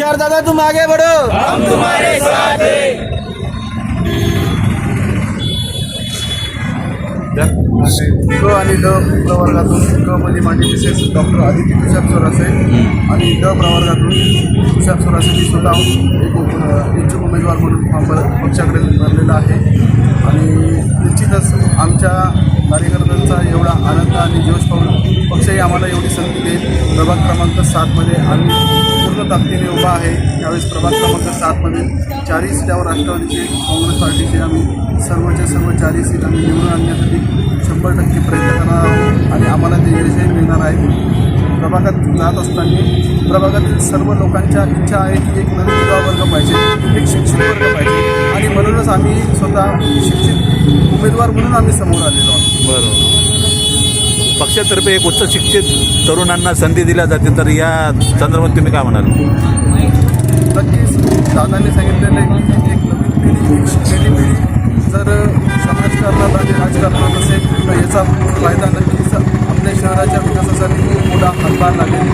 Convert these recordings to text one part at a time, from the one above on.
तुषार दादा तुम आगे बढ़ो, हम तुम्हारे साथ हैं। क आणि ड प्रवर्गातून क मध्ये माझे मिसेस डॉक्टर आदिती तुषार सोरासे आणि ड प्रवर्गातून तुषार सोरासे मी स्वतः एक इच्छुक उमेदवार म्हणून फॉर्म पक्षाकडे भरलेला आहे आणि निश्चितच आमच्या कार्यकर्त्यांचा एवढा आनंद आणि जोश पाहून पक्षही आम्हाला एवढी संधी देईल। प्रभाग क्रमांक 7मध्ये आम्ही पूर्ण ताकदीने उभा आहे। त्यावेळेस प्रभाग क्रमांक 7मध्ये 4 सीटावर राष्ट्रवादीचे काँग्रेस पार्टीचे आम्ही सर्वच्या सर्व 4 सीट आम्ही निवडून आणण्यासाठी 100% प्रयत्न करणार आहोत आणि आम्हाला ते यशही मिळणार आहे। प्रभागात जात असताना प्रभागातील सर्व लोकांच्या इच्छा आहे की एक नवीन युवा वर्ग पाहिजे, एक शिक्षित वर्ग पाहिजे आणि म्हणूनच आम्ही स्वतः शिक्षित उमेदवार म्हणून आम्ही समोर आलेलो आहोत। बरोबर, पक्षातर्फे एक उच्च शिक्षित तरुणांना संधी दिल्या जाते, तर या संदर्भात तुम्ही काय म्हणाल? नक्कीच दादांनी सांगितलेलं आहे की एक नवीन पिढी, एक शिकलेली पिढी जर समाजकारणात आणि राजकारणात असेल तर याचा फायदा नक्कीच आपल्या शहराच्या विकासासाठी खूप मोठा हातभार लागेल।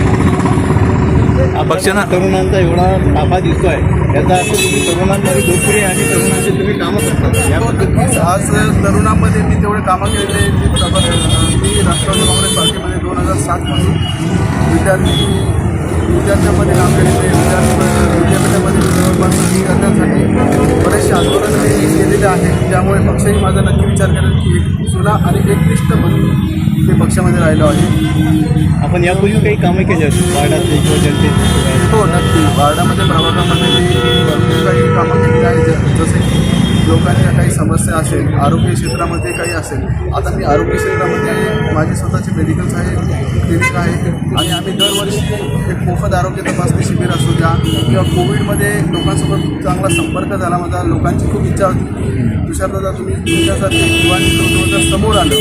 पक्षानं तरुणांचा एवढा ताफा दिसतोय, याचा अर्थ तुम्ही तरुणांमध्ये लोकप्रिय आणि तरुणांचे तुम्ही कामं करतात। नक्कीच आज तरुणामध्ये मी तेवढे कामं केलेले मी राष्ट्रवादी काँग्रेस पार्टीमध्ये 2007पासून विद्यार्थ्यांमध्ये काम केलेले विद्यापीठामध्ये जवळपास विद्यार्थ्यांसाठी बरेचसे आंदोलन केलेले आहे। त्यामुळे पक्षही माझा नक्की विचार करेल की एक जुना आणि एकनिष्ठ म्हणून ते पक्षामध्ये राहिलो आहे। आपण यापूर्वी काही कामं केली आहेत वार्डातले किंवा जनतेचे? हो नक्की, वार्डामध्ये प्रभागामध्ये मी भरपूर काही कामं केलेली आहे। जसे की लोकांच्या काही समस्या असेल, आरोग्य क्षेत्रामध्ये काही असेल। आता मी आरोग्य क्षेत्रामध्ये माझी स्वतःची मेडिकल्स आहे, क्लिनिक आहे आणि आम्ही दरवर्षी एक मोफत आरोग्य तपासणी शिबिर असू द्या किंवा कोविडमध्ये लोकांसोबत चांगला संपर्क झाला माझा। लोकांची खूप इच्छा होती की तुषारदादा तुम्ही तुमच्यासारखे युवांनी जर समोर आलं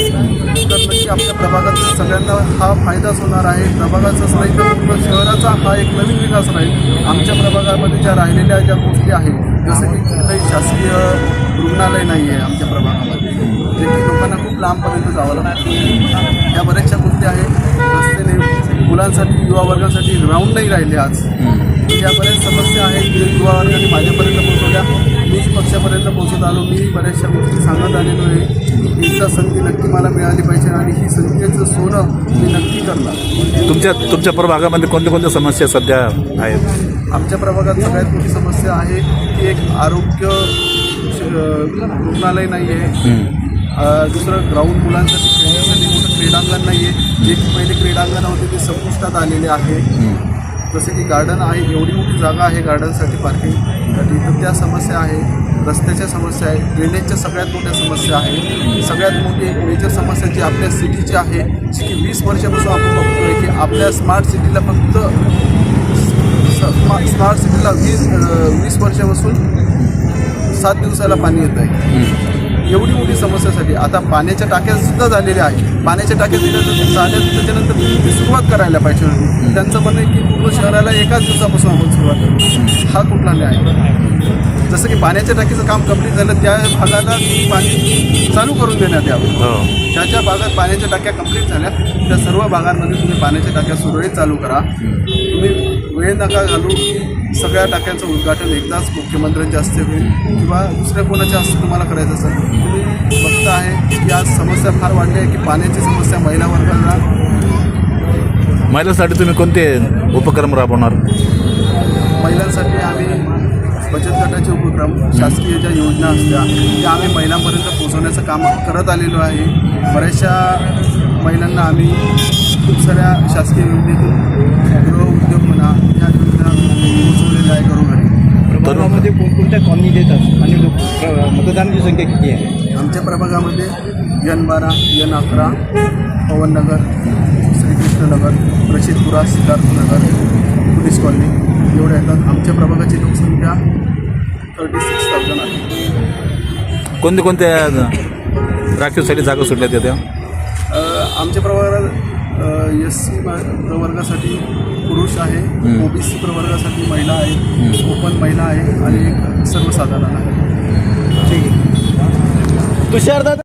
तर नक्की आपल्या प्रभागातील सगळ्यांना हा फायदाच होणार आहे। प्रभागाचाच नाही तर पूर्ण शहराचा हा एक नवीन विकास राहील। आमच्या प्रभागामध्ये ज्या राहिलेल्या ज्या गोष्टी आहेत, जसं की कुठलंही शासकीय रुग्णालय नाही आहे आमच्या प्रभागामध्ये, जे की लोकांना खूप लांबपर्यंत जावं लागतं। या बऱ्याचशा गोष्टी आहेत। रस्त्याने मुलांसाठी युवा वर्गासाठी ग्राउंड नाही राहिले आज। या बऱ्याच समस्या आहेत जे युवा वर्गाने माझ्यापर्यंत पोहोचवल्या, मीच पक्षापर्यंत पोहोचत आलो। मी बऱ्याचशा गोष्टी सांगत आलेलो आहे। एकदा संधी नक्की मला मिळाली पाहिजे आणि ही संधीचं सोनं मी नक्की करणार। तुमच्या प्रभागामध्ये कोणत्या समस्या सध्या आहेत? आमच्या प्रभागात सगळ्यात मोठी समस्या आहे की एक आरोग्य रुग्णालय नाही आहे। दुसरं ग्राउंड मुलांसाठी खेळण्यासाठी मोठं क्रीडांगण नाही आहे। जे की पहिले क्रीडांगण होते ते संपुष्टात आलेले आहे। जसे की गार्डन आहे, एवढी मोठी जागा आहे गार्डनसाठी पार्किंगसाठी, तर त्या समस्या आहे। रस्त्याच्या समस्या आहे, ड्रेनेजच्या सगळ्यात मोठ्या समस्या आहे। सगळ्यात मोठी एक मेजर समस्या जी आपल्या सिटीची आहे, जी की 20 वर्षापासून आपण बघतोय की आपल्या स्मार्ट सिटीला फक्त स्मार्ट सिटीला 20 वर्षापासून 7 दिवसाला पाणी येत आहे। एवढी मोठी समस्यासाठी आता पाण्याच्या टाक्यासुद्धा झालेल्या आहे। पाण्याच्या टाक्या त्याच्यानंतर सुरुवात करायला पाहिजे होती। त्यांचं म्हणणं आहे की पूर्ण शहराला एकाच दिवसापासून आपण सुरुवात करू, हा कुठला न्याय आहे? जसं की पाण्याच्या टाकीचं काम कंप्लीट झालं त्या भागाला पाणी चालू करून देण्यात यावं। ज्या ज्या भागात पाण्याच्या टाक्या कंप्लीट झाल्या त्या सर्व भागांमध्ये तुम्ही पाण्याच्या टाक्या सुरळीत चालू करा। तुम्ही वेळ नका घालू की सगळ्या टाक्यांचं उद्घाटन एकदाच मुख्यमंत्र्यांच्या हस्ते होईल किंवा दुसऱ्या कोणाच्या हस्ते तुम्हाला करायचं असेल। तुम्ही बघता आहे की आज समस्या फार वाढली आहे की पाण्याची समस्या महिला वर्गाला। महिलांसाठी तुम्ही कोणते उपक्रम राबवणार? महिलांसाठी आम्ही बचत गटाचे उपक्रम, शासकीय ज्या योजना असत्या त्या आम्ही महिलांपर्यंत पोहोचवण्याचं काम करत आलेलो आहे। बऱ्याचशा महिलांना आम्ही खूप साऱ्या शासकीय योजनेतून गृह उद्योग म्हणा या योजना पोहोचवलेल्या आहे घरोघरी। प्रभागामध्ये कोणकोणत्या कॉलनी देतात आणि मतदानाची संख्या किती आहे? आमच्या प्रभागामध्ये N12, N11, Pawannagar, Shrikrishnanagar, Rashidpura, Siddharthnagar, police colony एवढ्या येतात। आमच्या प्रभागाची लोकसंख्या 36,000 आहे। कोणत्या राखीवसाठी जागा सुटल्या त्या? आमच्या प्रभागात SC प्रवर्गासाठी पुरुष आहे, OBC प्रवर्गासाठी महिला आहे, ओपन महिला आहे आणि एक सर्वसाधारण आहे। तुषार दादा